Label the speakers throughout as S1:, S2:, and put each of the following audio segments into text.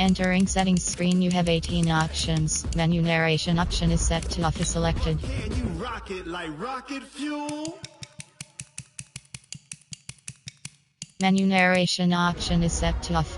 S1: Entering settings screen, you have 18 options. Menu narration option is set to off is selected.
S2: Can you rock it like rocket fuel?
S1: Menu narration option is set to off.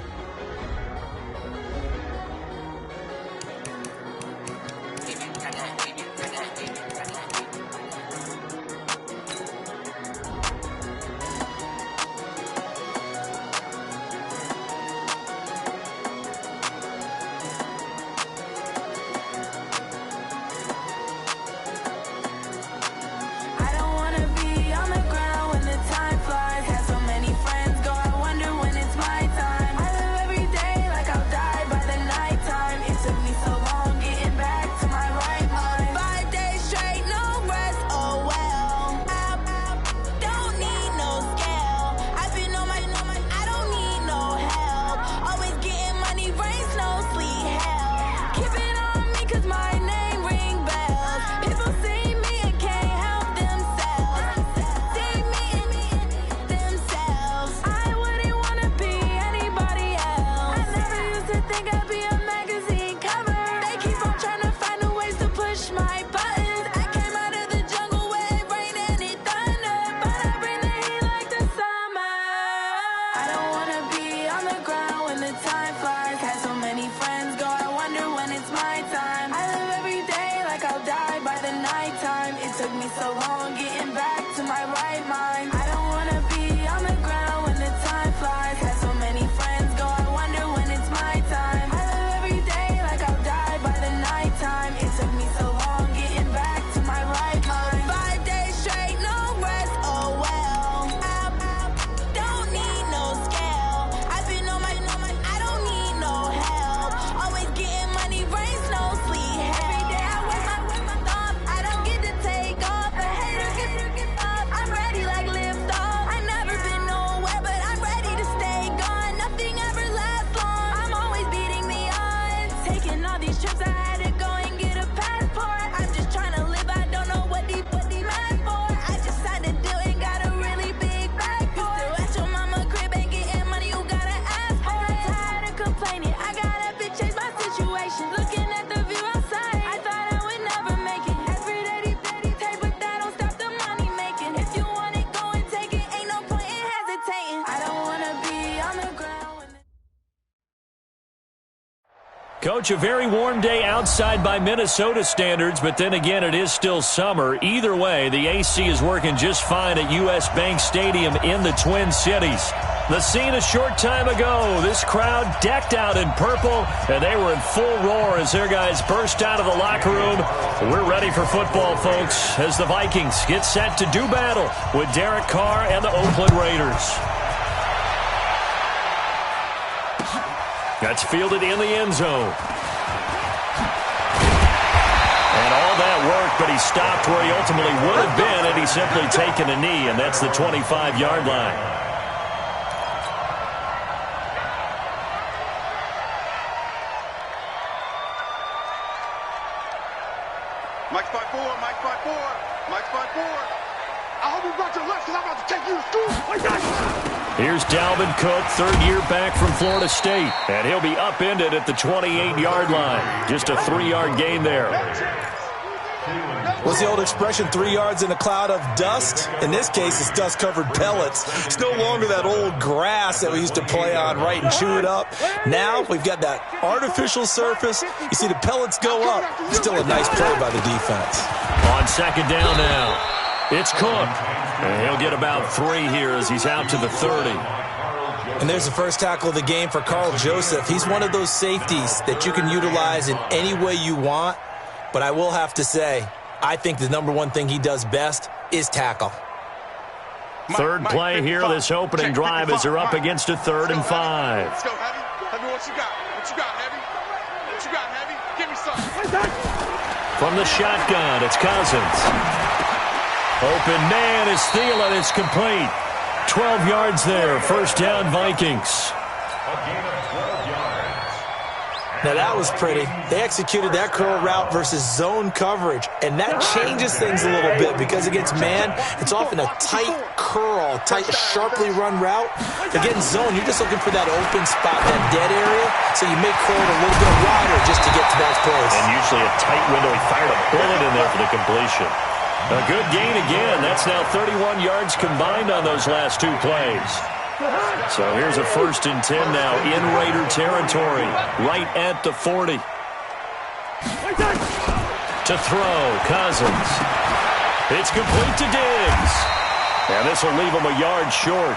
S3: Coach, a very warm day outside by Minnesota standards, but then again, it is still summer. Either way, the AC is working just fine at U.S. Bank Stadium in the Twin Cities. The scene a short time ago, this crowd decked out in purple, and they were in full roar as their guys burst out of the locker room. We're ready for football, folks, as the Vikings get set to do battle with Derek Carr and the Oakland Raiders. That's fielded in the end zone. And all that work, but he stopped where he ultimately would have been had he simply taken a knee, and that's the 25-yard line.
S4: Mike's by four, Mike's by four, Mike's by four. I hope you brought your lunch because I'm about to take you to school. Like that.
S3: Here's Dalvin Cook, third year back from Florida State. And he'll be upended at the 28-yard line. Just a 3-yard gain there.
S5: What's the old expression, 3 yards in a cloud of dust? In this case, it's dust-covered pellets. It's no longer that old grass that we used to play on, right, and chew it up. Now we've got that artificial surface. You see the pellets go up. Still a nice play by the defense.
S3: On second down now. It's Cook, and he'll get about 3 here as he's out to the 30.
S5: And there's the first tackle of the game for Carl Joseph. He's one of those safeties that you can utilize in any way you want, but I will have to say, I think the number one thing he does best is tackle.
S3: Third play here, this opening drive as they're up against a 3rd and 5.
S4: Let's go, Heavy. Heavy, what you got? What you got, Heavy? What you got, Heavy? Give me something.
S3: From the shotgun, it's Cousins. Open man is Thielen. It's complete. 12 yards there. First down, Vikings.
S6: A gain of 12 yards.
S5: Now that was pretty. They executed that curl route versus zone coverage, and that changes things a little bit because against man, it's often a tight curl, tight, sharply run route. Against zone, you're just looking for that open spot, that dead area, so you may curl it a little bit wider just to get to that place.
S3: And usually a tight window. He fired a bullet in there for the completion. A good gain again. That's now 31 yards combined on those last two plays. So here's a 1st and 10 now in Raider territory, right at the 40. To throw, Cousins. It's complete to Diggs. And this will leave him a yard short.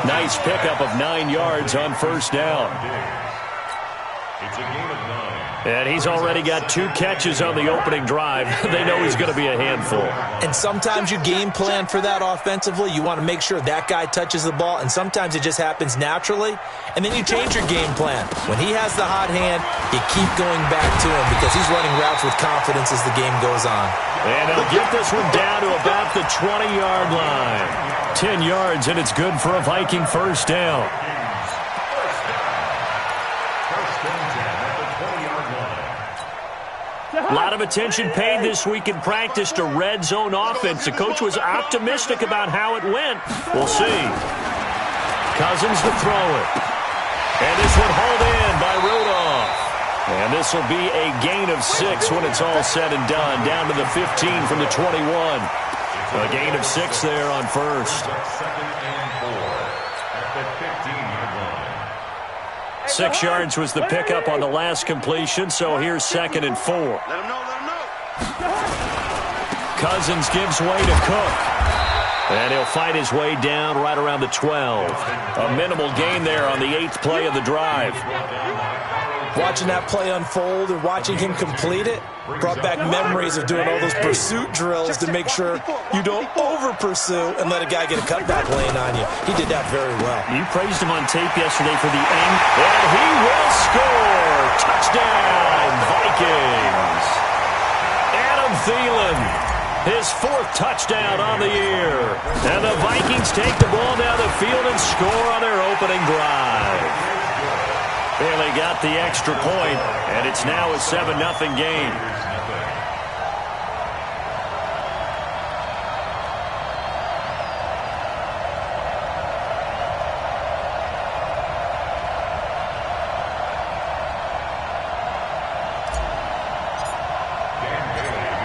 S3: Nice pickup of 9 yards on 1st down.
S6: It's a gain of 9.
S3: And he's already got 2 catches on the opening drive. They know he's going to be a handful.
S5: And sometimes you game plan for that offensively. You want to make sure that guy touches the ball, and sometimes it just happens naturally. And then you change your game plan. When he has the hot hand, you keep going back to him because he's running routes with confidence as the game goes on.
S3: And they'll get this one down to about the 20-yard line. 10 yards, and it's good for a Viking 1st down. A lot of attention paid this week in practice to red zone offense. The coach was optimistic about how it went. We'll see. Cousins to throw it. And this one hauled in by Rudolph. And this will be a gain of 6 when it's all said and done. Down to the 15 from the 21. A gain of 6 there on 1st. 6 yards was the pickup on the last completion, so here's 2nd and 4.
S4: Let him know, let him know.
S3: Cousins gives way to Cook. And he'll fight his way down right around the 12. A minimal gain there on the 8th play of the drive.
S5: Watching that play unfold and watching him complete it brought back memories of doing all those pursuit drills to make sure you don't over-pursue and let a guy get a cutback lane on you. He did that very well.
S3: You praised him on tape yesterday for the aim, and he will score! Touchdown, Vikings! Adam Thielen, his 4th touchdown on the year. And the Vikings take the ball down the field and score on their opening drive. Bailey got the extra point, and it's now a 7-0 game.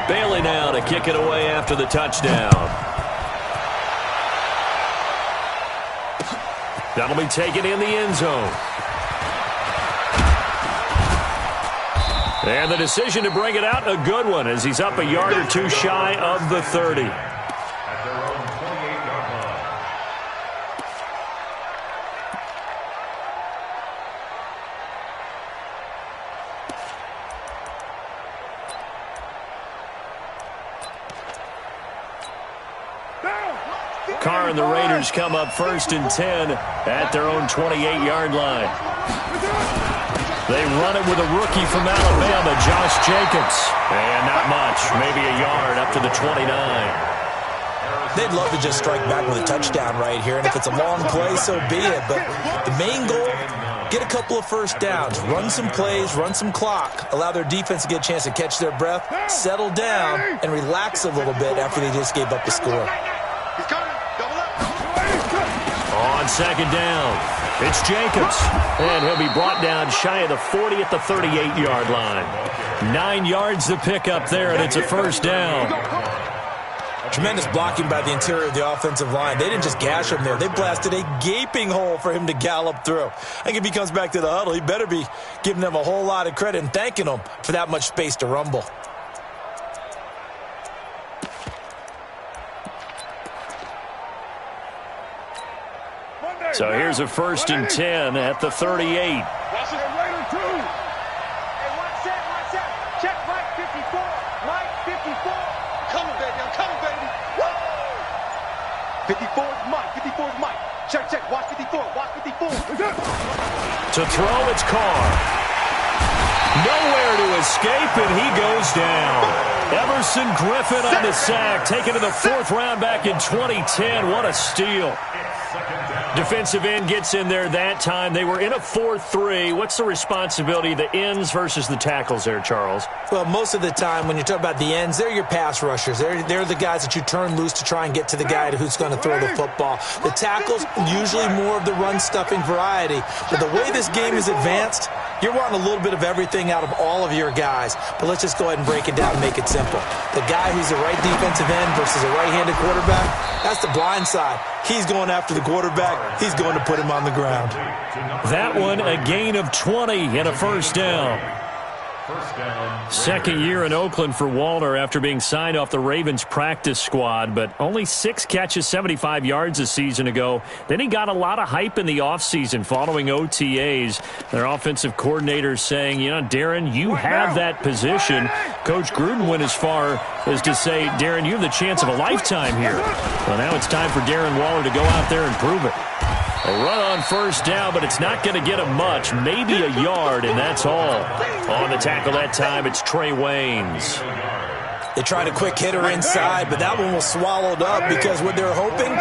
S3: Bailey now to kick it away after the touchdown. That'll be taken in the end zone. And the decision to bring it out, a good one, as he's up a yard or 2 shy of the 30.
S6: At their own 28-yard line.
S3: Carr and the Raiders come up 1st and 10 at their own 28-yard line. They run it with a rookie from Alabama, Josh Jacobs. And not much, maybe a yard up to the 29.
S5: They'd love to just strike back with a touchdown right here, and if it's a long play, so be it. But the main goal, get a couple of 1st downs, run some plays, run some clock, allow their defense to get a chance to catch their breath, settle down, and relax a little bit after they just gave up the score.
S4: He's coming. Double up.
S3: On 2nd down, it's Jacobs. And he'll be brought down shy of the 40 at the 38-yard line. 9 yards to pick up there, and it's a 1st down.
S5: Tremendous blocking by the interior of the offensive line. They didn't just gash him there. They blasted a gaping hole for him to gallop through. I think if he comes back to the huddle, he better be giving them a whole lot of credit and thanking them for that much space to rumble.
S3: So here's a 1st and 10 at the 38.
S4: Watch it. Hey, one set. Check Mike 54. Mike 54. Coming, baby. I'm coming, baby. Woo! 54 is Mike. 54 is Mike. Check. Watch 54. Watch 54.
S3: To throw, it's Carr. Nowhere to escape, and he goes down. Everson Griffin on the sack, taken to the 4th round back in 2010. What a steal.
S6: It's 2nd down.
S3: Defensive end gets in there that time. They were in a 4-3. What's the responsibility of the ends versus the tackles there, Charles?
S5: Well, most of the time when you talk about the ends, they're your pass rushers. They're the guys that you turn loose to try and get to the guy who's going to throw the football. The tackles, usually more of the run-stuffing variety. But the way this game is advanced, you're wanting a little bit of everything out of all of your guys. But let's just go ahead and break it down and make it simple. The guy who's the right defensive end versus a right-handed quarterback, that's the blind side. He's going after the quarterback. He's going to put him on the ground.
S3: That one, a gain of 20 and a first down. Second year in Oakland for Walter after being signed off the Ravens practice squad, but only 6 catches, 75 yards a season ago. Then he got a lot of hype in the offseason following OTAs. Their offensive coordinator saying, you know, Darren, you have that position. Coach Gruden went as far as to say, Darren, you have the chance of a lifetime here. Well, now it's time for Darren Waller to go out there and prove it. A run on first down, but it's not going to get him much. Maybe a yard, and that's all. On the tackle that time, it's Trey Waynes.
S5: They tried a quick hitter inside, but that one was swallowed up because what they're hoping,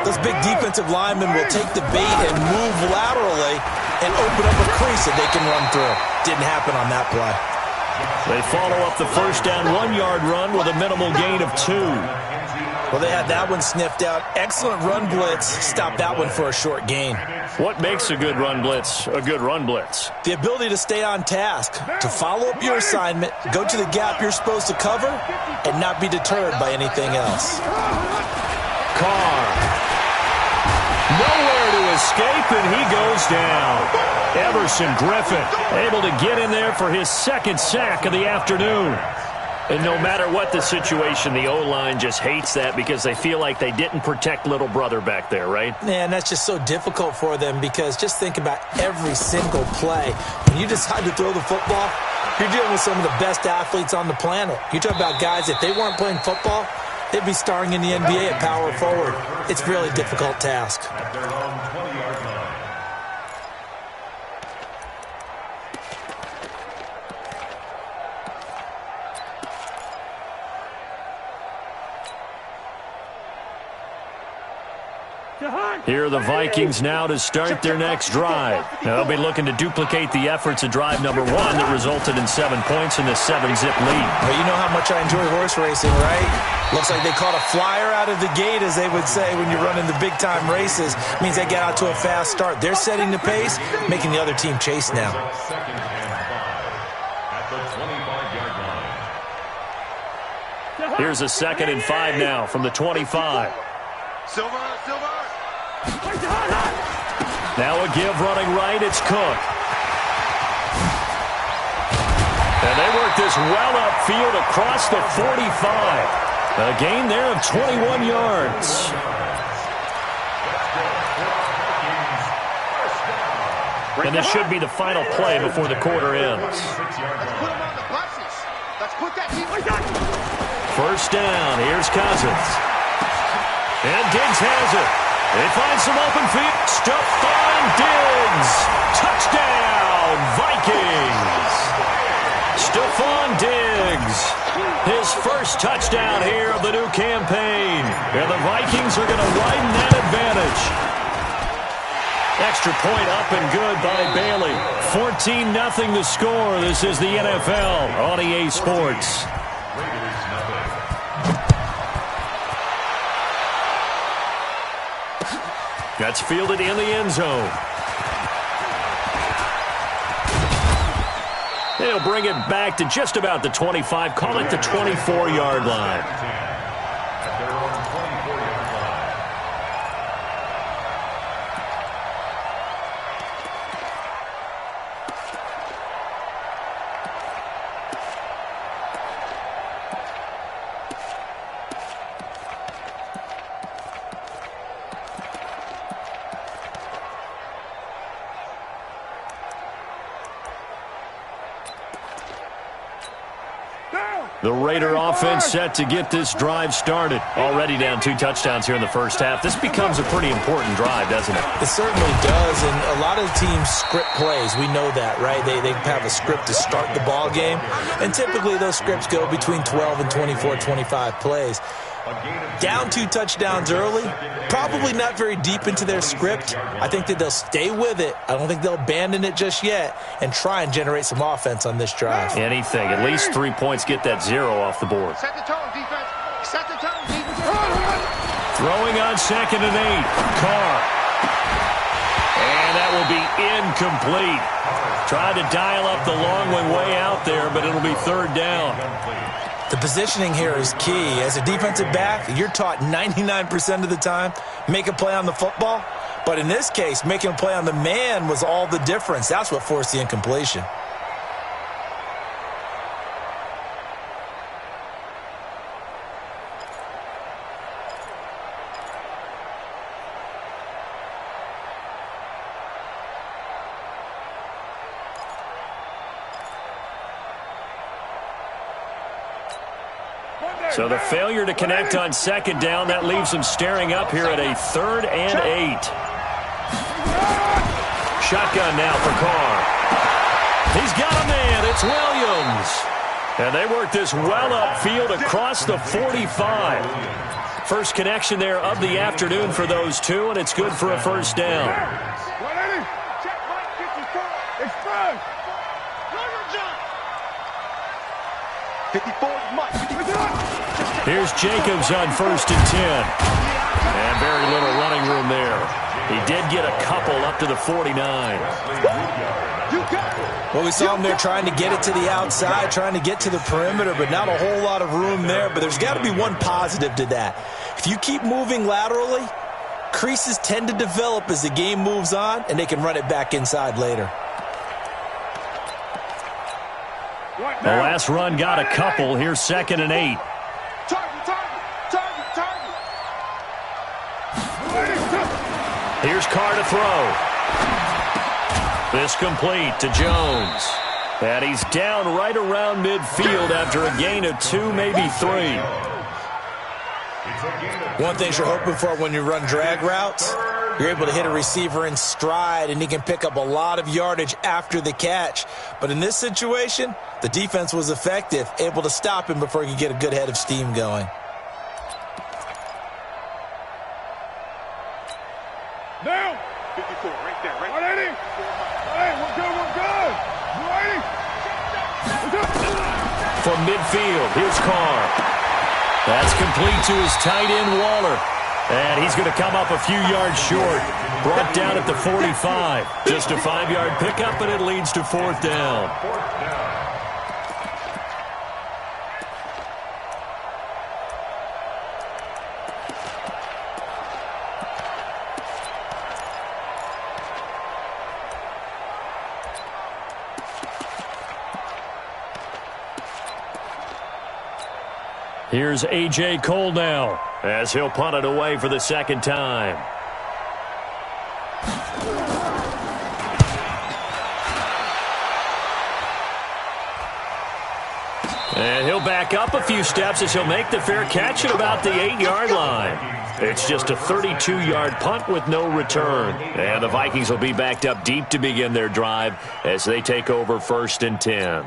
S5: those big defensive linemen will take the bait and move laterally and open up a crease that they can run through. Didn't happen on that play.
S3: They follow up the first down 1-yard run with a minimal gain of 2.
S5: Well, they had that one sniffed out. Excellent run blitz. Stopped that one for a short gain.
S3: What makes a good run blitz a good run blitz?
S5: The ability to stay on task, to follow up your assignment, go to the gap you're supposed to cover, and not be deterred by anything else.
S3: Carr. Nowhere to escape, and he goes down. Everson Griffin able to get in there for his second sack of the afternoon. And no matter what the situation, the O-line just hates that because they feel like they didn't protect little brother back there, right?
S5: Man, that's just so difficult for them because just think about every single play. When you decide to throw the football, you're dealing with some of the best athletes on the planet. You talk about guys, if they weren't playing football, they'd be starring in the NBA at power forward. It's a really difficult task.
S3: Here are the Vikings now to start their next drive. They'll be looking to duplicate the efforts of drive number 1 that resulted in 7 points in the 7-zip lead.
S5: Well, you know how much I enjoy horse racing, right? Looks like they caught a flyer out of the gate, as they would say when you're running the big-time races. It means they get out to a fast start. They're setting the pace, making the other team chase now.
S3: Here's a 2nd and 5 now from the 25.
S4: Silver.
S3: Now a give running right, it's Cook. And they work this well upfield across the 45. A gain there of 21 yards. And this should be the final play before the quarter ends. First down, here's Cousins. And Diggs has it. They find some open feet. Stephon Diggs. Touchdown, Vikings. Stephon Diggs. His first touchdown here of the new campaign. And the Vikings are going to widen that advantage. Extra point up and good by Bailey. 14-0 the score. This is the NFL on EA Sports. That's fielded in the end zone. They'll bring it back to just about the 25, call it the 24-yard line. The Raider offense set to get this drive started. Already down 2 touchdowns here in the first half. This becomes a pretty important drive, doesn't it?
S5: It certainly does, and a lot of teams script plays. We know that, right? They have a script to start the ball game, and typically those scripts go between 12 and 24, 25 plays. Down 2 touchdowns early, probably not very deep into their script. I think that they'll stay with it. I don't think they'll abandon it just yet and try and generate some offense on this drive.
S3: Anything. At least 3 points, get that 0 off the board.
S4: Set the tone, defense. Set the tone, defense.
S3: Throwing on 2nd and 8. Carr. And that will be incomplete. Tried to dial up the long one way out there, but it'll be 3rd down.
S5: The positioning here is key. As a defensive back, you're taught 99% of the time, make a play on the football. But in this case, making a play on the man was all the difference. That's what forced the incompletion.
S3: So the failure to connect on 2nd down, that leaves them staring up here at a 3rd and 8. Shotgun now for Carr. He's got a man. It's Williams. And they work this well upfield across the 45. First connection there of the afternoon for those two, and it's good for a 1st down.
S4: Check right 54. Express. 54 is Mike.
S3: Here's Jacobs on 1st and 10. And very little running room there. He did get a couple up to the 49.
S5: Well, we saw him there trying to get it to the outside, trying to get to the perimeter, but not a whole lot of room there. But there's got to be one positive to that. If you keep moving laterally, creases tend to develop as the game moves on, and they can run it back inside later.
S3: The last run got a couple. Here's 2nd and 8. Here's Carr to throw. This complete to Jones. And he's down right around midfield after a gain of 2, maybe 3.
S5: One thing you're hoping for when you run drag routes, you're able to hit a receiver in stride, and he can pick up a lot of yardage after the catch. But in this situation, the defense was effective, able to stop him before he could get a good head of steam going.
S4: Down. 54, right there, right there. 180. Hey, we're good. 180.
S3: From midfield, here's Carr. That's complete to his tight end, Waller. And he's going to come up a few yards short. Brought down at the 45. Just a 5-yard pickup, and it leads to 4th down. Here's A.J. Cole now as he'll punt it away for the 2nd time. And he'll back up a few steps as he'll make the fair catch at about the 8-yard line. It's just a 32-yard punt with no return. And the Vikings will be backed up deep to begin their drive as they take over 1st and 10.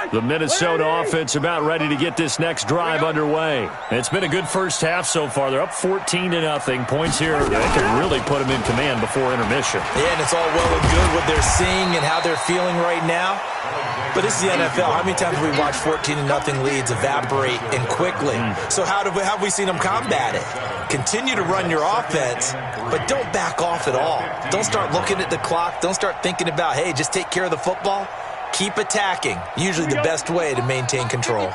S3: The Minnesota offense about ready to get this next drive underway. It's been a good first half so far. They're up 14-0. Points here that can really put them in command before intermission.
S5: Yeah, and it's all well and good what they're seeing and how they're feeling right now. But this is the NFL. How many times have we watched 14-0 leads evaporate and quickly? So how have we seen them combat it? Continue to run your offense, but don't back off at all. Don't start looking at the clock. Don't start thinking about, hey, just take care of the football. Keep attacking. Usually the best way to maintain control.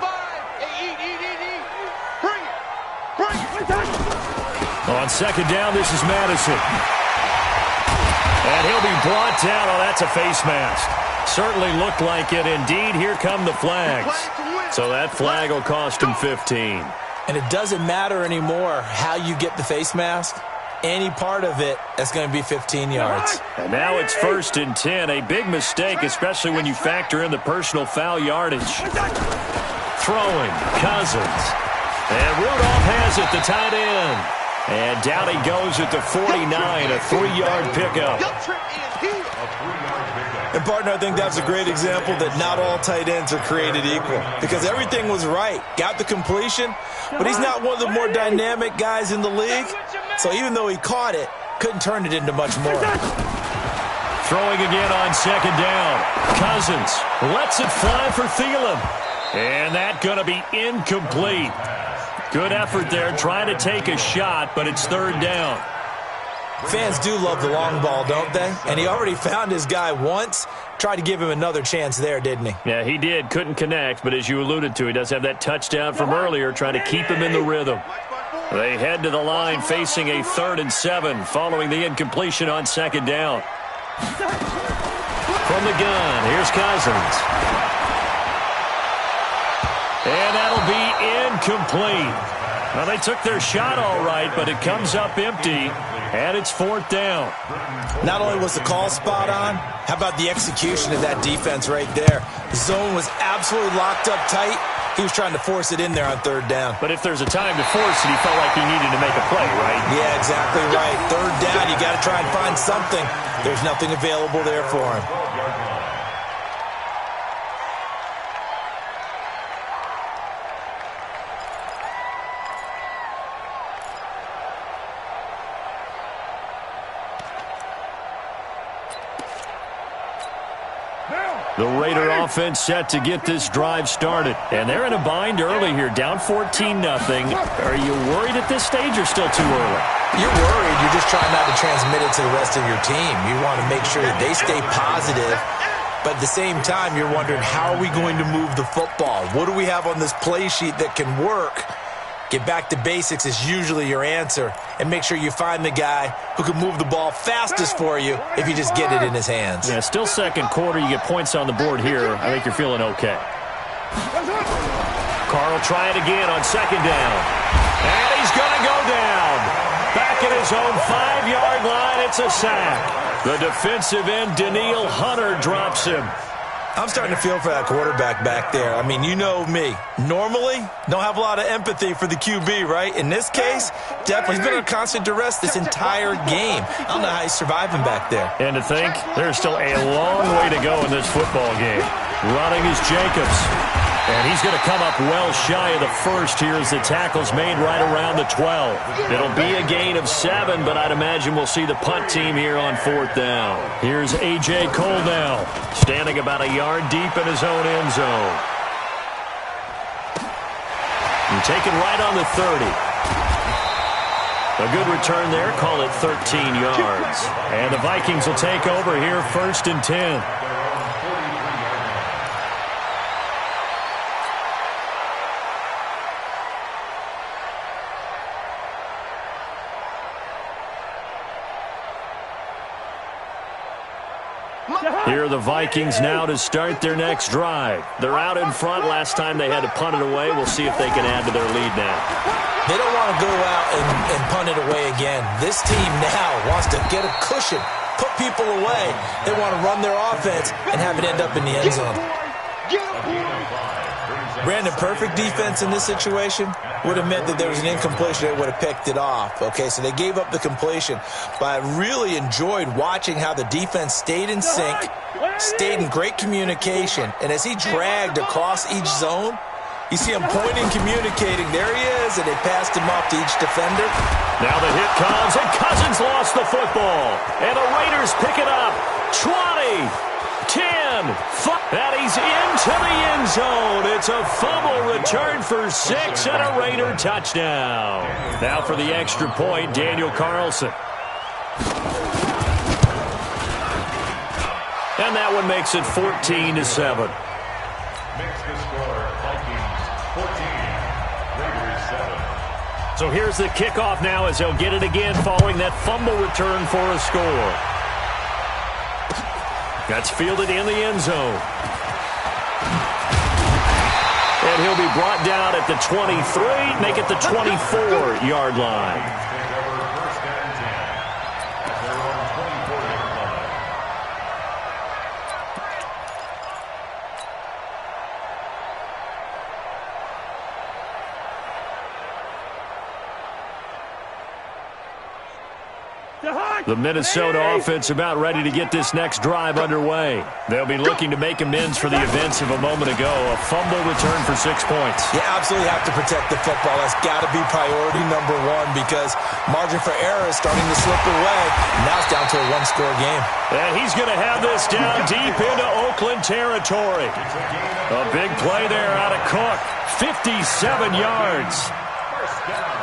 S3: On 2nd down, this is Madison. And he'll be brought down. Oh, that's a face mask. Certainly looked like it. Indeed, here come the flags. So that flag will cost him 15.
S5: And it doesn't matter anymore how you get the face mask. Any part of it, that's going to be 15 yards.
S3: And now it's 1st and 10. A big mistake, especially when you factor in the personal foul yardage. Throwing, Cousins. And Rudolph has it, the tight end. And down he goes at the 49, a 3-yard pickup.
S5: And, partner, I think that's a great example that not all tight ends are created equal because everything was right. Got the completion, but he's not one of the more dynamic guys in the league. So even though he caught it, couldn't turn it into much more.
S3: Throwing again on second down. Cousins lets it fly for Thielen. And that's going to be incomplete. Good effort there, trying to take a shot, but it's third down.
S5: Fans do love the long ball, don't they? And he already found his guy once. Tried to give him another chance there, didn't he?
S3: Yeah, he did. Couldn't connect, but as you alluded to, he does have that touchdown from earlier, trying to keep him in the rhythm. They head to the line facing a 3rd and 7 following the incompletion on second down. From the gun, here's Cousins. And that'll be incomplete. Well, they took their shot all right, but it comes up empty, and it's 4th down.
S5: Not only was the call spot on, how about the execution of that defense right there? The zone was absolutely locked up tight. He was trying to force it in there on 3rd down.
S3: But if there's a time to force it, he felt like he needed to make a play, right?
S5: Yeah, exactly right. 3rd down, you got to try and find something. There's nothing available there for him.
S3: The Raider offense set to get this drive started. And they're in a bind early here, down 14-0. Are you worried at this stage or still too early?
S5: You're worried. You're just trying not to transmit it to the rest of your team. You want to make sure that they stay positive. But at the same time, you're wondering, how are we going to move the football? What do we have on this play sheet that can work? Get back to basics is usually your answer. And make sure you find the guy who can move the ball fastest for you if you just get it in his hands.
S3: Yeah, still second quarter. You get points on the board here. I think you're feeling okay. Carl try it again on second down. And he's going to go down. Back at his own 5-yard line, it's a sack. The defensive end, Daniil Hunter, drops him.
S5: I'm starting to feel for that quarterback back there. I mean, you know me. Normally, don't have a lot of empathy for the QB, right? In this case, definitely. He's been under constant duress this entire game. I don't know how he's surviving back there.
S3: And to think, there's still a long way to go in this football game. Running is Jacobs. And he's going to come up well shy of the first here as the tackle's made right around the 12. It'll be a gain of 7, but I'd imagine we'll see the punt team here on 4th down. Here's A.J. Cole now, standing about a yard deep in his own end zone. And taken right on the 30. A good return there, call it 13 yards. And the Vikings will take over here 1st and 10. Here are the Vikings now to start their next drive. They're out in front. Last time they had to punt it away. We'll see if they can add to their lead now.
S5: They don't want to go out and punt it away again. This team now wants to get a cushion, put people away. They want to run their offense and have it end up in the end zone. Brandon, perfect defense in this situation would have meant that there was an incompletion. They would have picked it off. Okay, so they gave up the completion. But I really enjoyed watching how the defense stayed in sync, stayed in great communication. And as he dragged across each zone, you see him pointing, communicating. There he is, and they passed him off to each defender.
S3: Now the hit comes, and Cousins lost the football. And the Raiders pick it up. 20. 10, 5, and he's into the end zone. It's a fumble return for 6 and a Raider touchdown. Now for the extra point, Daniel Carlson. And that one makes it 14-7.
S6: Makes the score, Vikings 14, Raiders 7.
S3: So here's the kickoff now as they'll get it again following that fumble return for a score. That's fielded in the end zone. And he'll be brought down at the 23, make it the 24-yard line. The Minnesota offense about ready to get this next drive underway. They'll be looking to make amends for the events of a moment ago. A fumble return for 6 points.
S5: You absolutely have to protect the football. That's got to be priority number one because margin for error is starting to slip away. Now it's down to a one-score game.
S3: And he's going to have this down deep into Oakland territory. A big play there out of Cook. 57 yards.
S6: First down.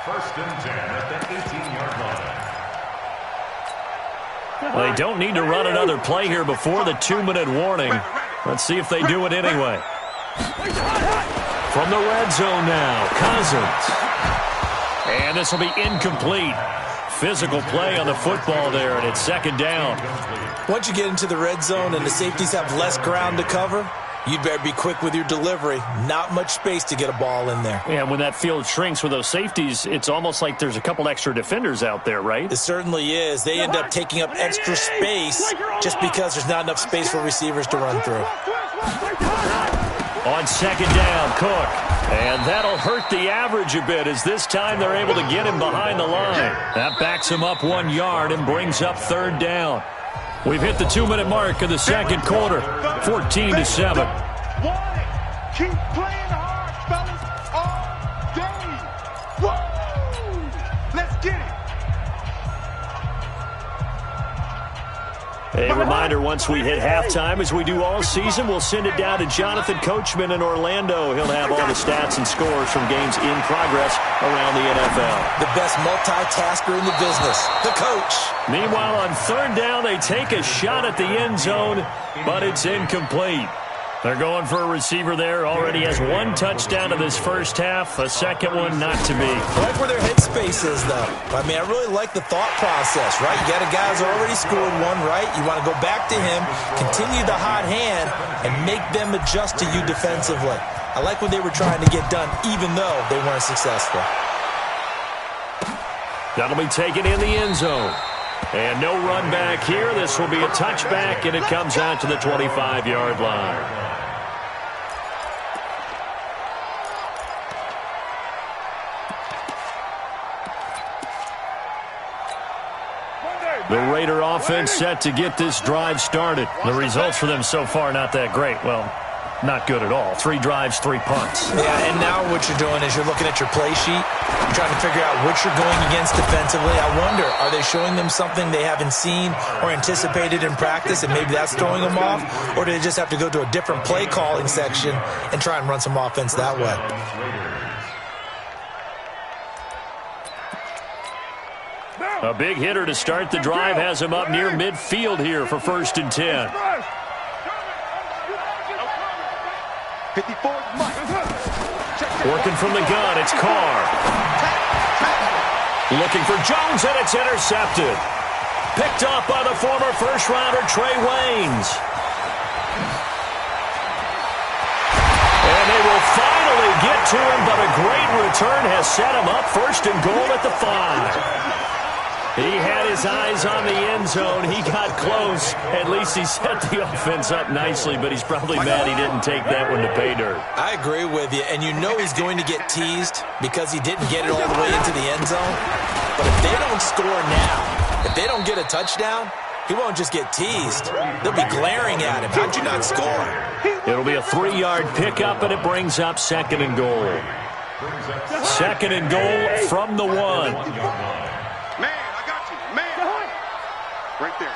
S6: First and 10 at the 18-yard line.
S3: They don't need to run another play here before the 2-minute warning. Let's see if they do it anyway. From the red zone now, Cousins. And this will be incomplete. Physical play on the football there, and it's second down.
S5: Once you get into the red zone and the safeties have less ground to cover, you'd better be quick with your delivery. Not much space to get a ball in there.
S3: Yeah, when that field shrinks with those safeties, it's almost like there's a couple extra defenders out there, right?
S5: It certainly is. They end up taking up extra space just because there's not enough space for receivers to run through.
S3: On second down, Cook. And that'll hurt the average a bit as this time they're able to get him behind the line. That backs him up 1 yard and brings up third down. We've hit the 2-minute mark of the second quarter, 14-7.
S4: Keep playing hard, fellas, all day. Whoa! Let's get it.
S3: A reminder, once we hit halftime, as we do all season, we'll send it down to Jonathan Coachman in Orlando. He'll have all the stats and scores from games in progress around the NFL.
S5: The best multitasker in the business, the coach.
S3: Meanwhile, on third down, they take a shot at the end zone, but it's incomplete. They're going for a receiver there. Already has 1 touchdown in this first half. A second one not to be.
S5: I like where their headspace is, though. I mean, I really like the thought process, right? You got a guy who's already scored one, right? You want to go back to him, continue the hot hand, and make them adjust to you defensively. I like what they were trying to get done, even though they weren't successful.
S3: That'll be taken in the end zone. And no run back here. This will be a touchback, and it comes out to the 25-yard line. The Raider offense set to get this drive started. The results for them so far not that great. Well, not good at all. 3 drives, 3 punts.
S5: Yeah, and now what you're doing is you're looking at your play sheet, trying to figure out what you're going against defensively. I wonder, are they showing them something they haven't seen or anticipated in practice, and maybe that's throwing them off? Or do they just have to go to a different play calling section and try and run some offense that way?
S3: A big hitter to start the drive has him up near midfield here for first and 10.
S4: 54 Mike.
S3: Working from the gun, it's Carr. Looking for Jones, and it's intercepted. Picked off by the former first-rounder Trey Waynes. And they will finally get to him, but a great return has set him up first and goal at the 5. He had his eyes on the end zone. He got close. At least he set the offense up nicely, but he's probably mad he didn't take that one to pay dirt.
S5: I agree with you, and you know he's going to get teased because he didn't get it all the way into the end zone. But if they don't score now, if they don't get a touchdown, he won't just get teased. They'll be glaring at him. How'd you not score?
S3: It'll be a 3-yard pickup, and it brings up second and goal. Second and goal from the 1.
S4: Right there.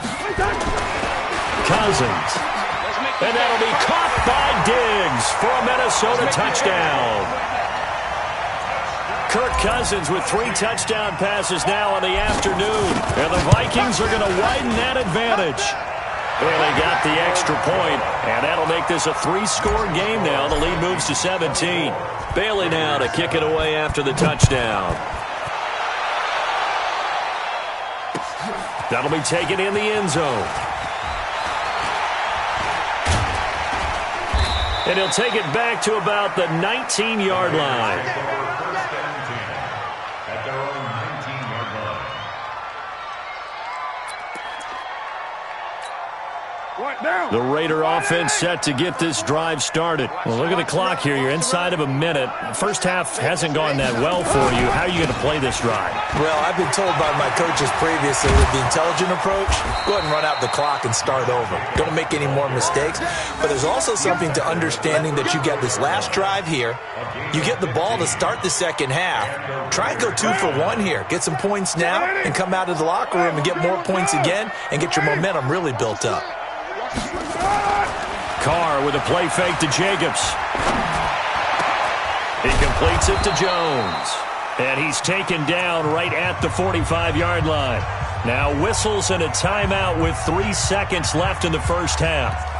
S3: Cousins. And that'll be caught by Diggs for a Minnesota touchdown. Kirk Cousins with 3 touchdown passes now in the afternoon. And the Vikings are going to widen that advantage. And they got the extra point, and that'll make this a 3-score game now. The lead moves to 17. Bailey now to kick it away after the touchdown. That'll be taken in the end zone. And he'll take it back to about the 19-yard line.
S6: At their own 19-yard
S3: The Raider offense set to get this drive started. Well, look at the clock here. You're inside of a minute. First half hasn't gone that well for you. How are you going to play this drive?
S5: Well, I've been told by my coaches previously with the intelligent approach, go ahead and run out the clock and start over. Don't make any more mistakes. But there's also something to understanding that you get this last drive here. You get the ball to start the second half. Try and go 2 for 1 here. Get some points now and come out of the locker room and get more points again and get your momentum really built up.
S3: Carr with a play fake to Jacobs. He completes it to Jones. And he's taken down right at the 45-yard line. Now whistles and a timeout with 3 seconds left in the first half.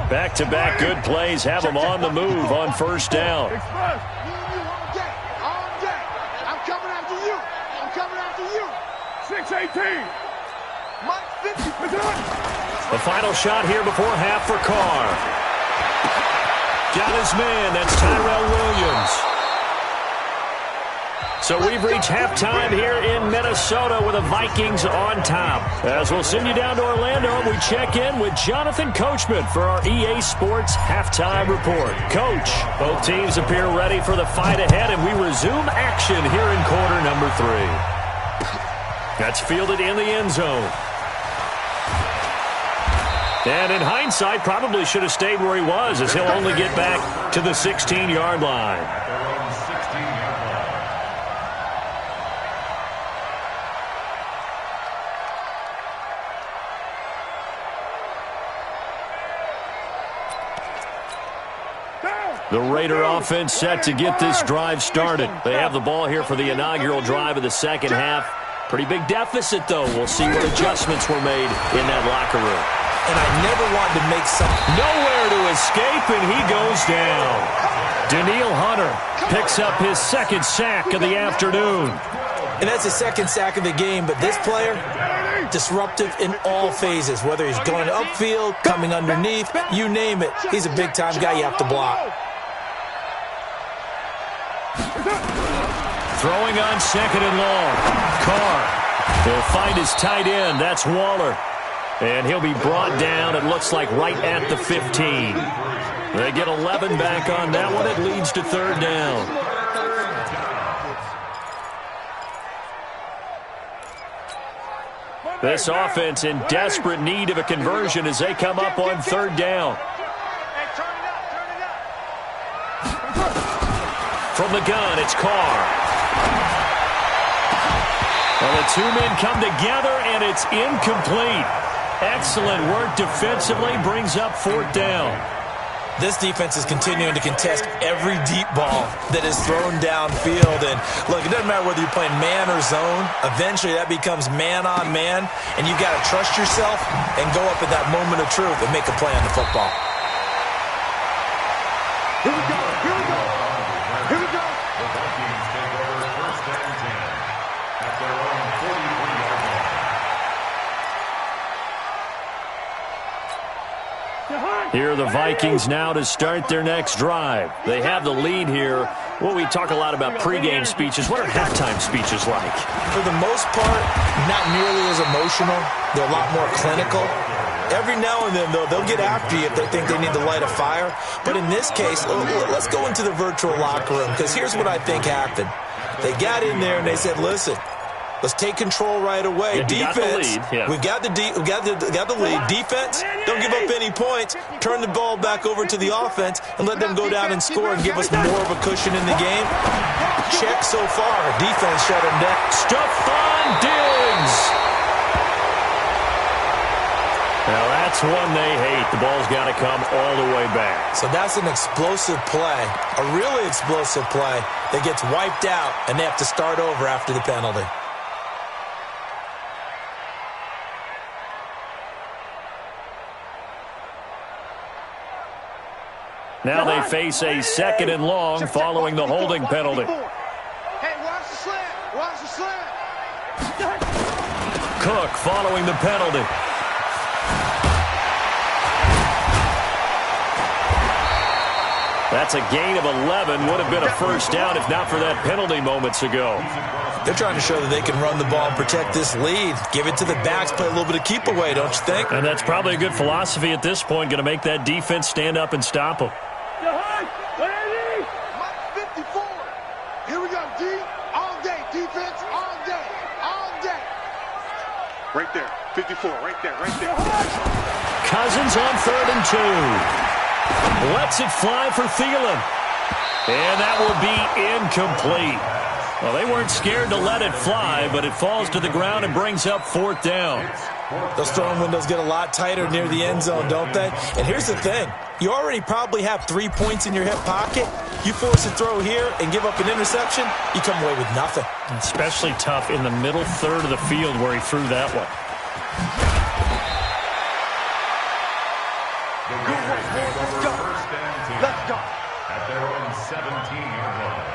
S3: Back-to-back good plays have them on the move on first down.
S4: I'm coming after you. I'm coming after you. 6-18. Mike 50.
S3: The final shot here before half for Carr. Got his man. That's Tyrell Williams. So we've reached halftime here in Minnesota with the Vikings on top. As we'll send you down to Orlando, we check in with Jonathan Coachman for our EA Sports Halftime Report. Coach, both teams appear ready for the fight ahead, and we resume action here in quarter number 3. That's fielded in the end zone. And in hindsight, probably should have stayed where he was, as he'll only get back to the 16-yard line. The Raider offense set to get this drive started. They have the ball here for the inaugural drive of the second half. Pretty big deficit, though. We'll see what adjustments were made in that locker room.
S5: And I never wanted to make
S3: nowhere to escape, and he goes down. Danielle Hunter picks up his second sack of the afternoon.
S5: And that's the second sack of the game, but this player, disruptive in all phases, whether he's going upfield, coming underneath, you name it. He's a big-time guy you have to block.
S3: Throwing on second and long. Carr will find his tight end. That's Waller. And he'll be brought down, it looks like, right at the 15. They get 11 back on that one. It leads to third down. This offense in desperate need of a conversion as they come up on third down. From the gun, it's Carr. Well, the two men come together, and it's incomplete. Excellent work defensively, brings up fourth down.
S5: This defense is continuing to contest every deep ball that is thrown downfield. And, look, it doesn't matter whether you're playing man or zone. Eventually, that becomes man-on-man, and you've got to trust yourself and go up at that moment of truth and make a play on the football.
S4: Here we go. Here we go. Here we go.
S6: The Vikings take over first and 10 at their own 43-yard line.
S3: Here are the Vikings now to start their next drive. They have the lead here. Well, we talk a lot about pregame speeches. What are halftime speeches like?
S5: For the most part, not nearly as emotional. They're a lot more clinical. Every now and then, though, they'll get after you if they think they need to light a fire. But in this case, let's go into the virtual locker room, because here's what I think happened. They got in there and they said, listen, let's take control right away. Defense, we've got the lead. Defense, don't give up any points. Turn the ball back over to the offense and let them go down and score and give us more of a cushion in the game. Check so far. Defense shut them down.
S3: Stephon Diggs. Now, that's one they hate. The ball's got to come all the way back.
S5: So that's an explosive play, a really explosive play that gets wiped out, and they have to start over after the penalty.
S3: Now they face a second and long following the holding penalty.
S4: Hey, watch the slant. Watch the slant.
S3: Cook following the penalty. That's a gain of 11. Would have been a first down if not for that penalty moments ago.
S5: They're trying to show that they can run the ball and protect this lead. Give it to the backs, play a little bit of keep away, don't you think?
S3: And that's probably a good philosophy at this point. Going to make that defense stand up and stop them.
S4: Mike 54. Here we go, D. All day. Defense all day. All day. Right there. 54. Right there. Right there.
S3: Cousins on 3rd and 2. Lets it fly for Thielen. And that will be incomplete. Well, they weren't scared to let it fly, but it falls to the ground and brings up 4th down.
S5: Those throwing windows get a lot tighter near the end zone, don't they? And here's the thing. You already probably have 3 points in your hip pocket. You force a throw here and give up an interception, you come away with nothing.
S3: Especially tough in the middle third of the field where he threw that one.
S4: Let's go. Let's go.
S6: At their own 17-yard line.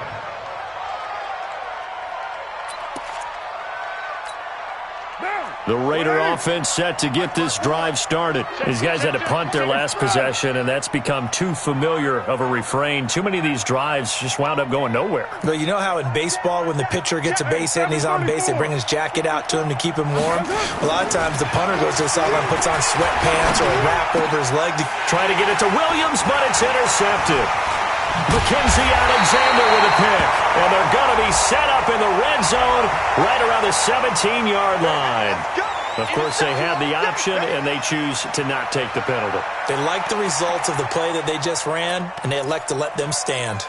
S3: The Raider offense set to get this drive started. These guys had to punt their last possession, and that's become too familiar of a refrain. Too many of these drives just wound up going nowhere.
S5: But you know how in baseball, when the pitcher gets a base hit and he's on base, they bring his jacket out to him to keep him warm? A lot of times the punter goes to the sideline, puts on sweatpants or a wrap over his leg to
S3: try to get it to Williams, but it's intercepted. Mackenzie Alexander with a pick, and they're going to be set up in the red zone right around the 17-yard line. Of course, they have the option, and they choose to not take the penalty.
S5: They like the results of the play that they just ran, and they elect to let them stand.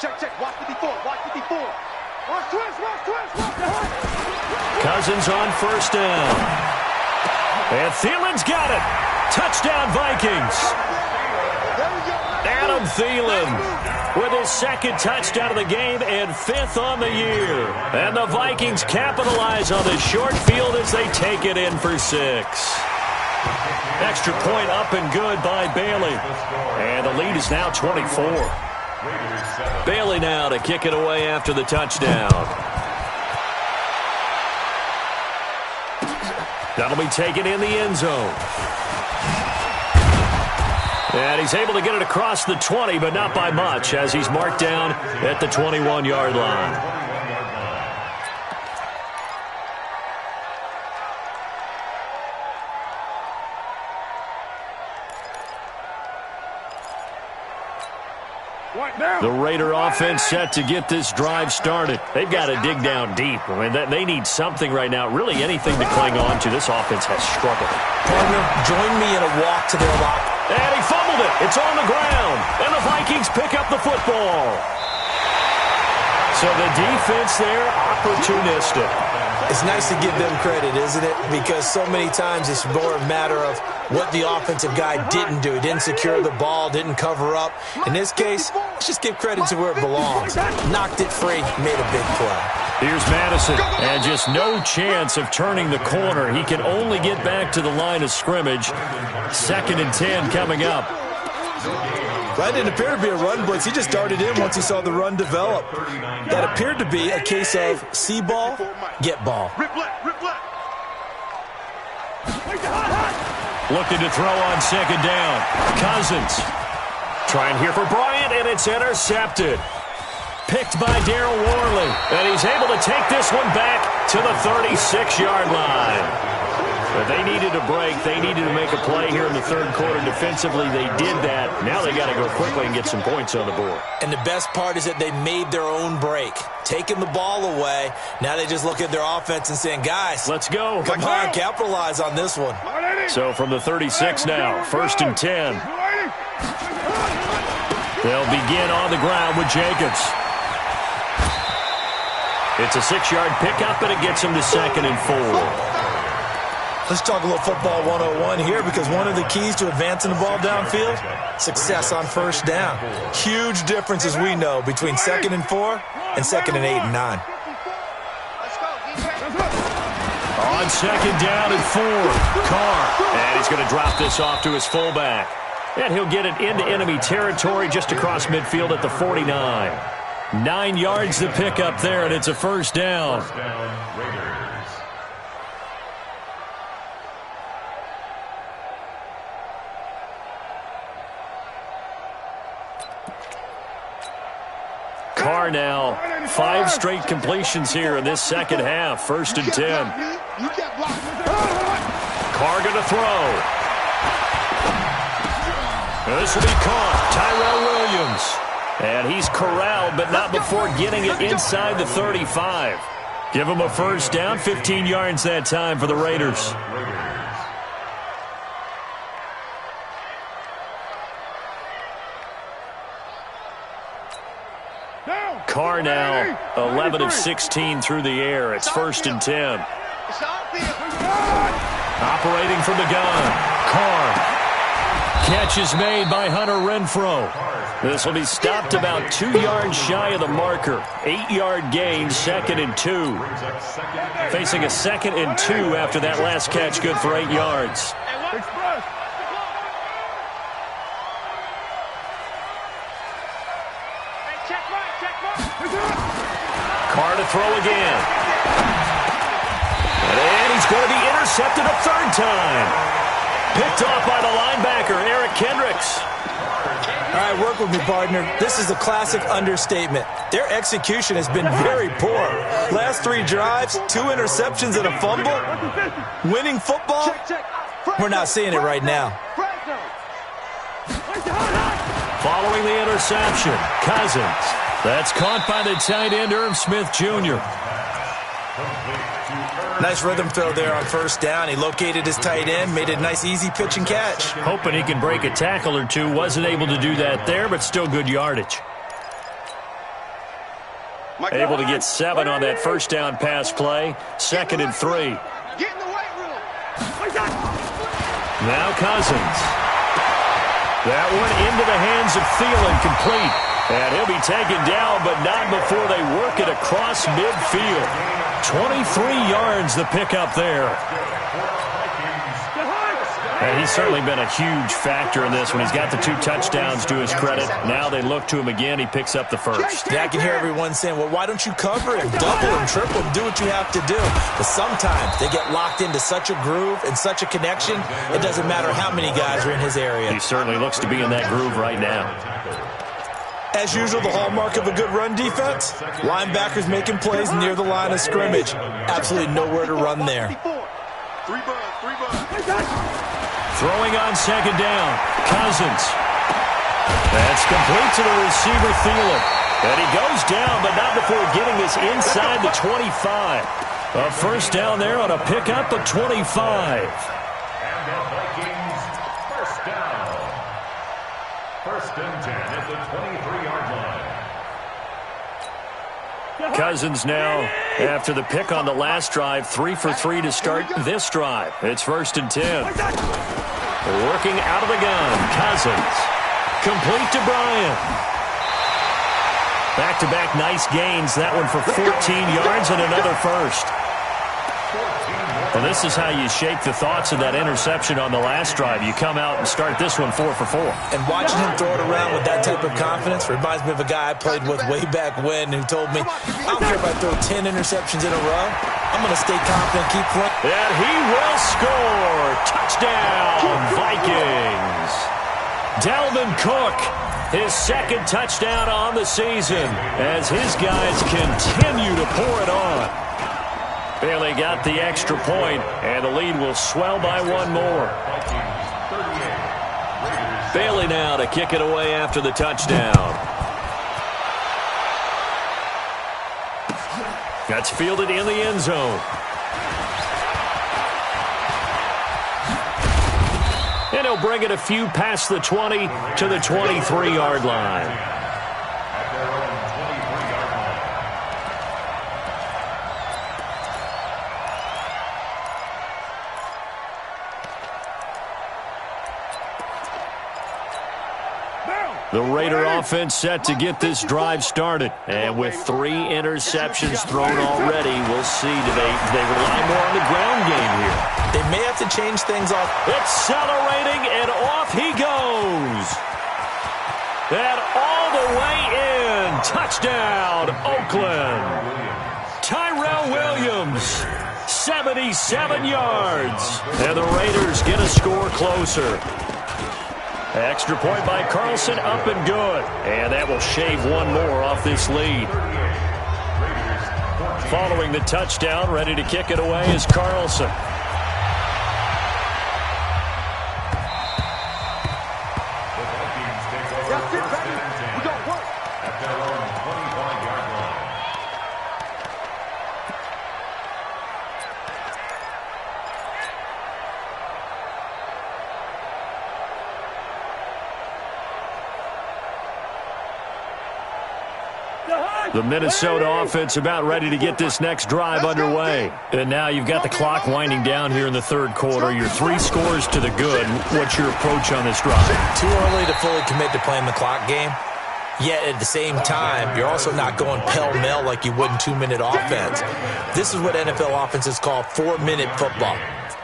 S4: Check, check. Watch 54. Watch 54. Watch twist. Watch twist.
S3: Cousins on 1st down. And Thielen's got it. Touchdown, Vikings. Adam Thielen with his 2nd touchdown of the game and 5th on the year. And the Vikings capitalize on the short field as they take it in for 6. Extra point up and good by Bailey. And the lead is now 24. Bailey now to kick it away after the touchdown. That'll be taken in the end zone. And he's able to get it across the 20, but not by much, as he's marked down at the 21-yard line. The Raider offense set to get this drive started. They've got to dig down deep. I mean, they need something right now, really anything to cling on to. This offense has struggled.
S5: Partner, join me in a walk to their locker.
S3: And he fumbled it. It's on the ground. And the Vikings pick up the football. So the defense there, opportunistic.
S5: It's nice to give them credit, isn't it? Because so many times it's more a matter of what the offensive guy didn't do. He didn't secure the ball, didn't cover up. In this case, let's just give credit to where it belongs. Knocked it free, made a big play.
S3: Here's Madison, and just no chance of turning the corner. He can only get back to the line of scrimmage. 2nd and 10 coming up.
S5: That didn't appear to be a run blitz. He just darted in once he saw the run develop. That appeared to be a case of see ball, get ball.
S3: Looking to throw on 2nd down. Cousins. Trying here for Bryant, and it's intercepted. Picked by Daryl Worley. And he's able to take this one back to the 36-yard line. But they needed a break. They needed to make a play here in the 3rd quarter. Defensively, they did that. Now they got to go quickly and get some points on the board.
S5: And the best part is that they made their own break. Taking the ball away. Now they just look at their offense and saying, guys,
S3: let's go.
S5: Come on, capitalize on this one.
S3: So from the 36 now, 1st and 10. They'll begin on the ground with Jacobs. It's a 6-yard pickup, and it gets them to 2nd and 4.
S5: Let's talk a little football 101 here, because one of the keys to advancing the ball downfield, success on 1st down. Huge difference, as we know, between 2nd and 4 and 2nd and 8 and 9.
S3: On 2nd down and 4, Carr. And he's going to drop this off to his fullback. And he'll get it into enemy territory just across midfield at the 49. 9 yards to pick up there, and it's a 1st down. Carr now 5 straight completions here in this second half. 1st and 10. Carr going to throw. This will be caught. Tyrell Williams. And he's corralled, but not before getting it inside the 35. Give him a first down, 15 yards that time for the Raiders. Carr now 11 of 16 through the air. It's 1st and 10. Operating from the gun. Carr. Catch is made by Hunter Renfrow. This will be stopped about 2 yards shy of the marker. 8-yard gain, 2nd and 2. Facing a 2nd and 2 after that last catch, good for 8 yards. Carr to throw again. And he's going to be intercepted a 3rd time. Picked off by the linebacker, Eric Kendricks.
S5: All right, work with me, partner. This is a classic understatement. Their execution has been very poor. Last 3 drives, 2 interceptions and a fumble. Winning football? We're not seeing it right now.
S3: Following the interception, Cousins. That's caught by the tight end, Irv Smith Jr.
S5: Nice rhythm throw there on 1st down. He located his tight end, made a nice easy pitch and catch.
S3: Hoping he can break a tackle or two. Wasn't able to do that there, but still good yardage. Able to get 7 on that 1st down pass play. 2nd and 3. Now Cousins. That one into the hands of Thielen, complete. And he'll be taken down, but not before they work it across midfield. 23 yards the pickup there. And he's certainly been a huge factor in this one. He's got the 2 touchdowns to his credit. Now they look to him again. He picks up the 1st.
S5: Yeah, I can hear everyone saying, well, why don't you cover him, double him, triple him, do what you have to do. But sometimes they get locked into such a groove and such a connection, it doesn't matter how many guys are in his area.
S3: He certainly looks to be in that groove right now.
S5: As usual, the hallmark of a good run defense, linebackers making plays near the line of scrimmage. Absolutely nowhere to run there.
S3: Throwing on 2nd down, Cousins. That's complete to the receiver, Thielen. And he goes down, but not before getting this inside the 25. A 1st down there on a pickup of 25.
S6: And the Vikings, 1st down. 1st and 10 at the 23-yard line.
S3: Cousins now, after the pick on the last drive, 3 for 3 to start this drive. It's 1st and 10. Working out of the gun, Cousins. Complete to Bryant. Back-to-back nice gains. That one for 14 yards and another 1st. Well, this is how you shake the thoughts of that interception on the last drive. You come out and start this one 4 for 4.
S5: And watching him throw it around with that type of confidence reminds me of a guy I played with way back when who told me, I don't care if I throw 10 interceptions in a row. I'm going to stay confident, keep playing.
S3: And he will score. Touchdown, Vikings. Dalvin Cook, his 2nd touchdown on the season as his guys continue to pour it on. Bailey got the extra point, and the lead will swell by 1 more. Bailey now to kick it away after the touchdown. That's fielded in the end zone. And he'll bring it a few past the 20 to the 23-yard line. The Raider offense set to get this drive started. And with 3 interceptions thrown already, we'll see. Do they rely more on the ground game here?
S5: They may have to change things up.
S3: Accelerating, and off he goes. And all the way in. Touchdown, Oakland. Tyrell Williams, 77 yards. And the Raiders get a score closer. Extra point by Carlson, up and good. And that will shave one more off this lead. Following the touchdown, ready to kick it away is Carlson.
S4: That's it, baby. We got work.
S6: At their own 25-yard line.
S3: The Minnesota offense about ready to get this next drive underway. And now you've got the clock winding down here in the third quarter. You're 3 scores to the good. What's your approach on this drive?
S5: Too early to fully commit to playing the clock game. Yet at the same time, you're also not going pell-mell like you would in 2-minute offense. This is what NFL offenses call 4-minute football.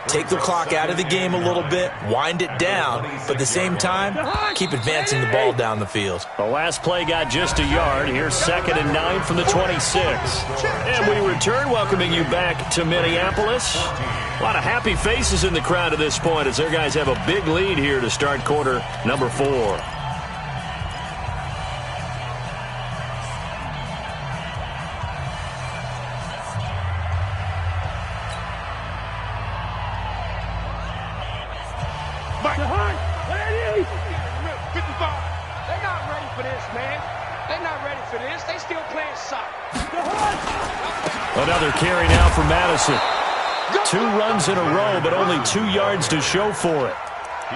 S5: Take the clock out of the game a little bit, wind it down, but at the same time, keep advancing the ball down the field.
S3: The last play got just a yard. Here's 2nd and 9 from the 26. And we return, welcoming you back to Minneapolis. A lot of happy faces in the crowd at this point as their guys have a big lead here to start quarter number 4. Another carry now for Madison. 2 runs in a row, but only 2 yards to show for it.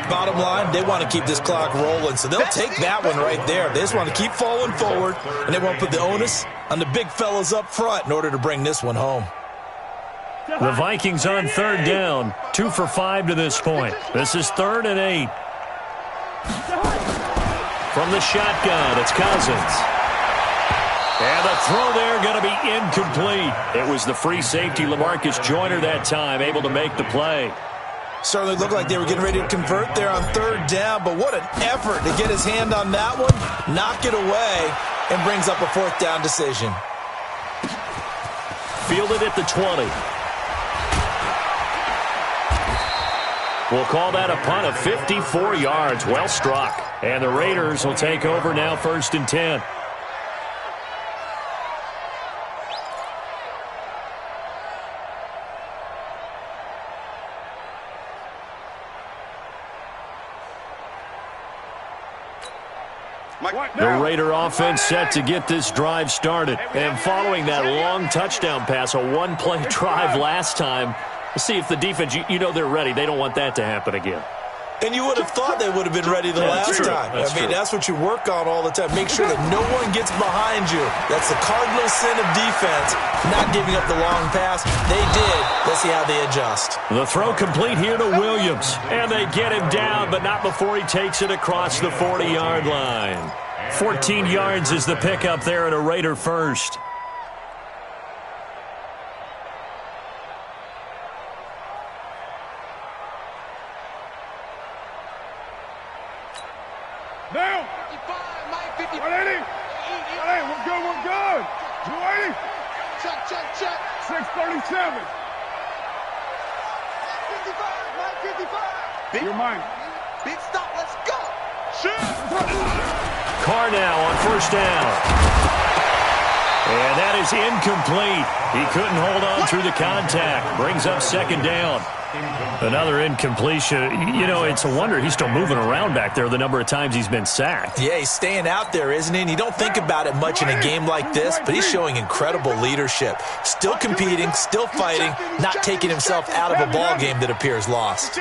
S5: Bottom line, they want to keep this clock rolling, so they'll take that one right there. They just want to keep falling forward, and they want to put the onus on the big fellas up front in order to bring this one home.
S3: The Vikings on 3rd down, 2 for 5 to this point. This is 3rd and 8. From the shotgun, it's Cousins. And the throw there going to be incomplete. It was the free safety, LaMarcus Joyner, that time, able to make the play.
S5: Certainly looked like they were getting ready to convert there on 3rd down, but what an effort to get his hand on that one, knock it away, and brings up a 4th down decision.
S3: Fielded at the 20. We'll call that a punt of 54 yards. Well struck. And the Raiders will take over now, 1st and 10. The Raider offense set to get this drive started. And following that long touchdown pass, a 1-play drive last time, let's see if the defense, you know they're ready. They don't want that to happen again.
S5: And you would have thought they would have been ready the last time. That's what you work on all the time. Make sure that no one gets behind you. That's the cardinal sin of defense, not giving up the long pass. They did. Let's see how they adjust.
S3: The throw complete here to Williams. And they get him down, but not before he takes it across the 40-yard line. 14 yards is the pickup there at a Raider first.
S4: Now. 55, Mike, 50. 180. 180, we're good, we're good. 280. Check. 637. 55, Mike, 55. Big, you're mine. Big stop, let's go. Shoot.
S3: Carr now on 1st down. And that is incomplete. He couldn't hold on through the contact. Brings up 2nd down. Another incompletion. You know, it's a wonder he's still moving around back there the number of times he's been sacked.
S5: Yeah, he's staying out there, isn't he? And you don't think about it much in a game like this, but he's showing incredible leadership. Still competing, still fighting, not taking himself out of a ball game that appears lost.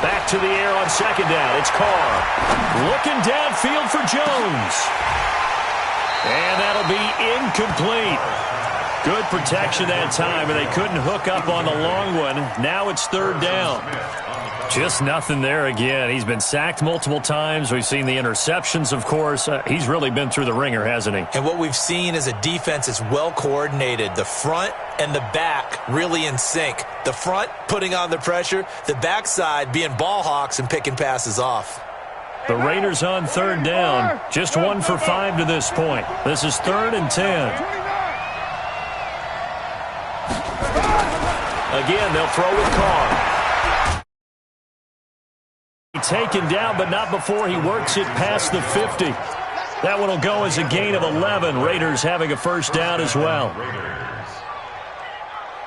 S3: Back to the air on 2nd down. It's Carr. Looking downfield for Jones. And that'll be incomplete. Good protection that time, and they couldn't hook up on the long one. Now it's 3rd down. Just nothing there again. He's been sacked multiple times. We've seen the interceptions, of course. He's really been through the ringer, hasn't he?
S5: And what we've seen is a defense that's well coordinated. The front and the back really in sync. The front putting on the pressure, the backside being ball hawks and picking passes off.
S3: The Raiders on 3rd down. Just 1 for 5 to this point. This is 3rd and 10. Again, they'll throw with Carr. Taken down, but not before he works it past the 50. That one will go as a gain of 11. Raiders having a first down as well.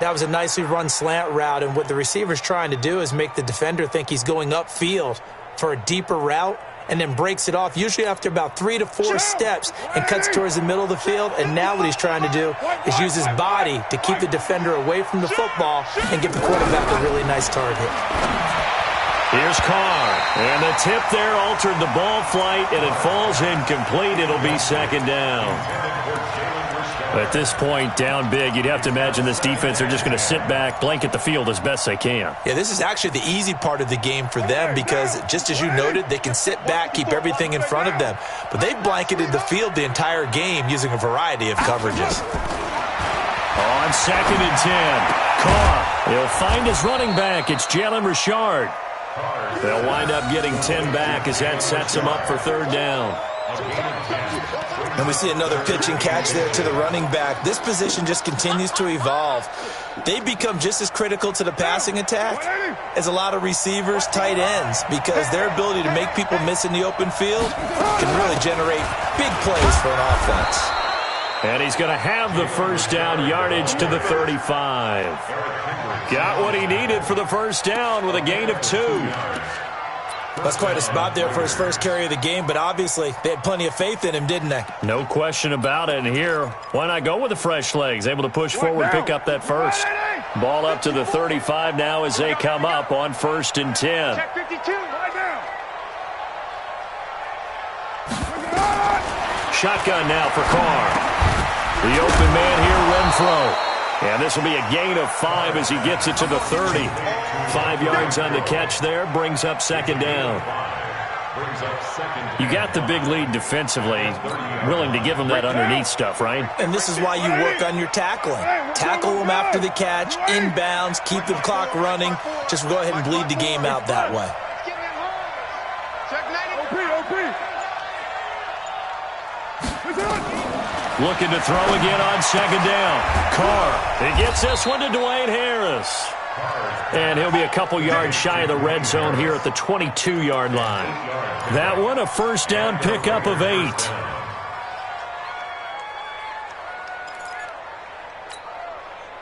S5: That was a nicely run slant route, and what the receiver's trying to do is make the defender think he's going upfield for a deeper route, and then breaks it off, usually after about 3 to 4 steps, and cuts towards the middle of the field. And now what he's trying to do is use his body to keep the defender away from the football and give the quarterback a really nice target.
S3: Here's Carr, and the tip there altered the ball flight, and it falls incomplete. It'll be second down. At this point, down big, you'd have to imagine this defense are just going to sit back, blanket the field as best they can.
S5: Yeah, this is actually the easy part of the game for them because, just as you noted, they can sit back, keep everything in front of them. But they've blanketed the field the entire game using a variety of coverages.
S3: On 2nd and 10, Carr. He'll find his running back. It's Jalen Richard. They'll wind up getting 10 back as that sets him up for third down.
S5: And we see another pitch and catch there to the running back. This position just continues to evolve. They become just as critical to the passing attack as a lot of receivers, tight ends, because their ability to make people miss in the open field can really generate big plays for an offense.
S3: And he's going to have the first down, yardage to the 35. Got what he needed for the first down with a gain of 2.
S5: That's quite a spot there for his first carry of the game, but obviously they had plenty of faith in him, didn't they?
S3: No question about it. And here, why not go with the fresh legs? Able to push forward, pick up that first. Ball up to the 35 now as they come up on 1st and 10.
S4: Check 52, right now.
S3: Shotgun now for Carr. The open man here, Renfro. And this will be a gain of 5 as he gets it to the 30. 5 yards on the catch there, brings up second down. You got the big lead defensively, willing to give them that underneath stuff, right?
S5: And this is why you work on your tackling. Tackle them after the catch, inbounds, keep the clock running. Just go ahead and bleed the game out that way.
S3: Looking to throw again on second down. Carr. He gets this one to Dwayne Harris. And he'll be a couple yards shy of the red zone here at the 22-yard line. That one a first down pickup of 8.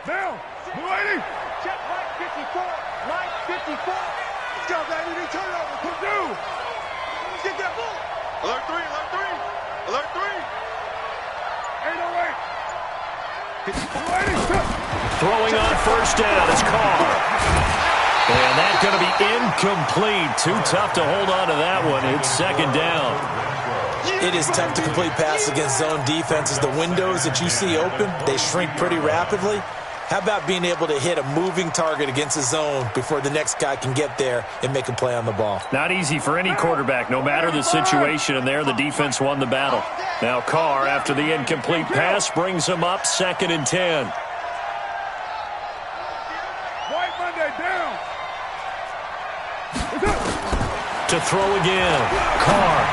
S4: Down. Lady. Check right 54. Right 54. Let's go, baby. They turn over. Purdue. Let's get that ball. Alert 3. Alert 3. Alert 3. 808.
S3: Throwing on first down is Carr. And that's going to be incomplete. Too tough to hold on to that one. It's second down.
S5: It is tough to complete pass against zone defenses. The windows that you see open, they shrink pretty rapidly. How about being able to hit a moving target against a zone before the next guy can get there and make a play on the ball?
S3: Not easy for any quarterback, no matter the situation, and there the defense won the battle. Now Carr, after the incomplete pass, brings him up 2nd and 10.
S4: White Monday down.
S3: To throw again, Carr.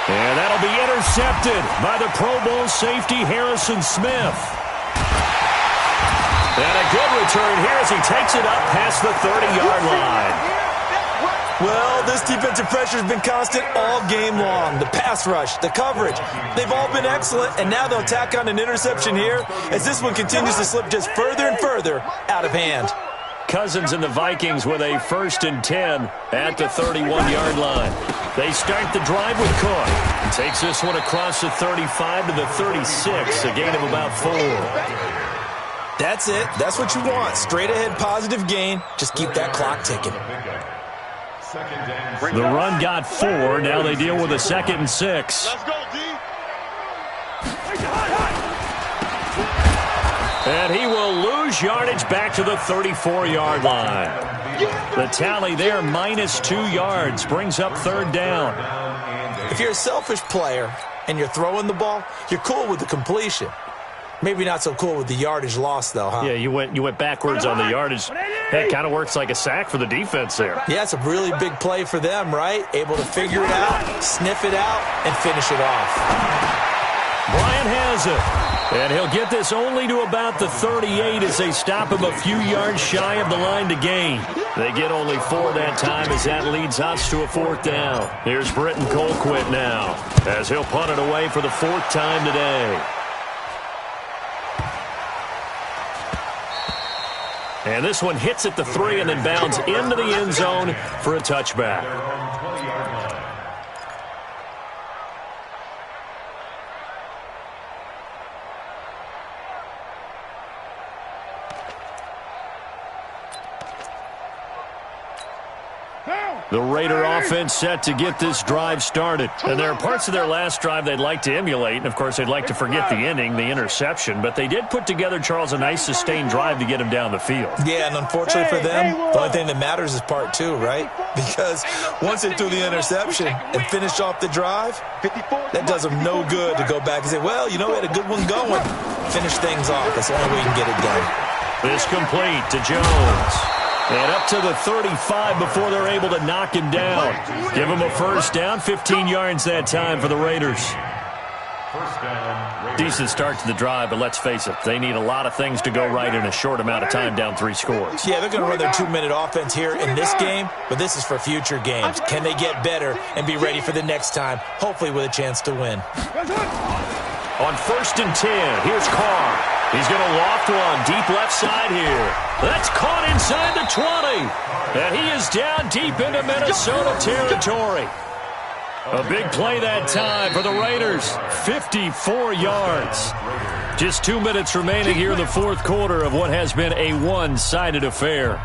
S3: And that'll be intercepted by the Pro Bowl safety Harrison Smith. And a good return here as he takes it up past the 30-yard line.
S5: Well, this defensive pressure has been constant all game long. The pass rush, the coverage, they've all been excellent, and now they'll tack on an interception here as this one continues to slip just further and further out of hand.
S3: Cousins and the Vikings with a 1st and 10 at the 31-yard line. They start the drive with Cook. Takes this one across the 35 to the 36, a gain of about 4.
S5: That's it. That's what you want. Straight ahead positive gain. Just keep that clock ticking.
S3: The run got 4. Now they deal with a 2nd and 6.
S4: Let's go, D.
S3: And he will lose yardage back to the 34-yard line. The tally there, -2 yards, brings up third down.
S5: If you're a selfish player and you're throwing the ball, you're cool with the completion. Maybe not so cool with the yardage loss, though, huh?
S3: Yeah, you went backwards on the yardage. That kind of works like a sack for the defense there.
S5: Yeah, it's a really big play for them, right? Able to figure it out, sniff it out, and finish it off.
S3: Bryant has it. And he'll get this only to about the 38 as they stop him a few yards shy of the line to gain. They get only 4 that time as that leads us to a 4th down. Here's Britton Colquitt now as he'll punt it away for the 4th time today. And this one hits at the 3 and then bounds into the end zone for a touchback. The Raider offense set to get this drive started. And there are parts of their last drive they'd like to emulate. And, of course, they'd like to forget the ending, the interception. But they did put together, Charles, a nice sustained drive to get him down the field.
S5: Yeah, and unfortunately for them, the only thing that matters is part 2, right? Because once they threw the interception and finished off the drive, that does them no good to go back and say, well, you know, we had a good one going. Finish things off. That's the only way you can get it done.
S3: This complete to Jones. And up to the 35 before they're able to knock him down. Give him a 1st down, 15 yards that time for the Raiders. Decent start to the drive, but let's face it, they need a lot of things to go right in a short amount of time, down 3 scores.
S5: Yeah, they're going to run their 2-minute offense here in this game, but this is for future games. Can they get better and be ready for the next time, hopefully with a chance to win?
S3: On 1st and 10, here's Carr. He's going to loft one deep left side here. That's caught inside the 20. And he is down deep into Minnesota territory. A big play that time for the Raiders. 54 yards. Just 2 minutes remaining here in the 4th quarter of what has been a one-sided affair.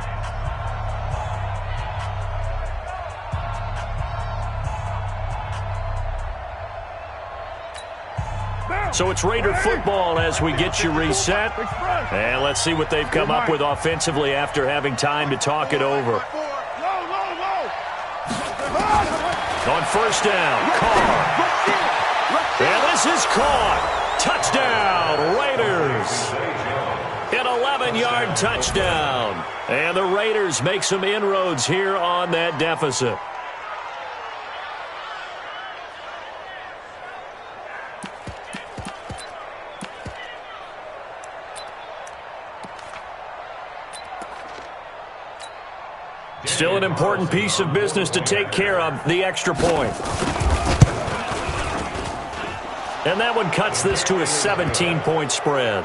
S3: So it's Raider football as we get you reset. And let's see what they've come up with offensively after having time to talk it over. On 1st down, Carr. And this is caught. Touchdown, Raiders. An 11-yard touchdown. And the Raiders make some inroads here on that deficit. Still an important piece of business to take care of, the extra point. And that one cuts this to a 17-point spread.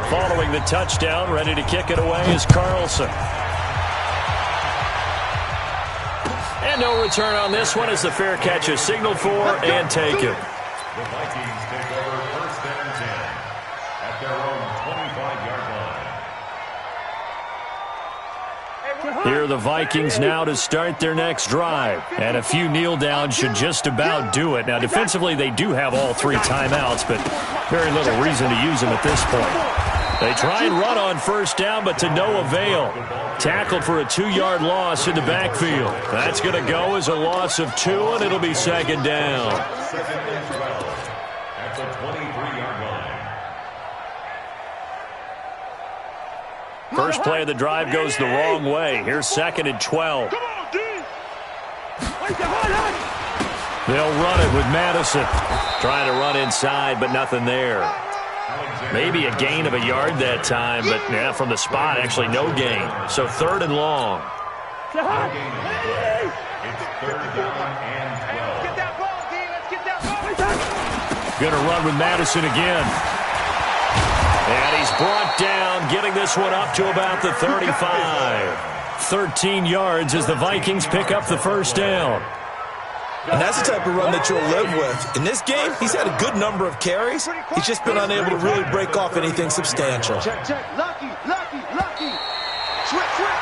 S3: Following the touchdown, ready to kick it away is Carlson. And no return on this one as the fair catch is signaled for and taken.
S6: The Vikings take over 1st and 10 at their own 25-yard line.
S3: Here are the Vikings now to start their next drive. And a few kneel downs should just about do it. Now, defensively, they do have all 3 timeouts, but very little reason to use them at this point. They try and run on 1st down, but to no avail. Tackled for a 2-yard loss in the backfield. That's going to go as a loss of 2, and it'll be 2nd down.
S6: At the 23-yard line.
S3: First play of the drive goes the wrong way. Here's 2nd and 12. They'll run it with Madison. Trying to run inside, but nothing there. Maybe a gain of a yard that time, but yeah, from the spot, actually no gain. So 3rd and long.
S6: It's 3rd down and 12.
S3: Going to run with Madison again. And he's brought down, getting this one up to about the 35. 13 yards as the Vikings pick up the 1st down.
S5: And that's the type of run that you'll live with. In this game, he's had a good number of carries. He's just been unable to really break off anything substantial.
S4: Check, check. Lucky. Switch.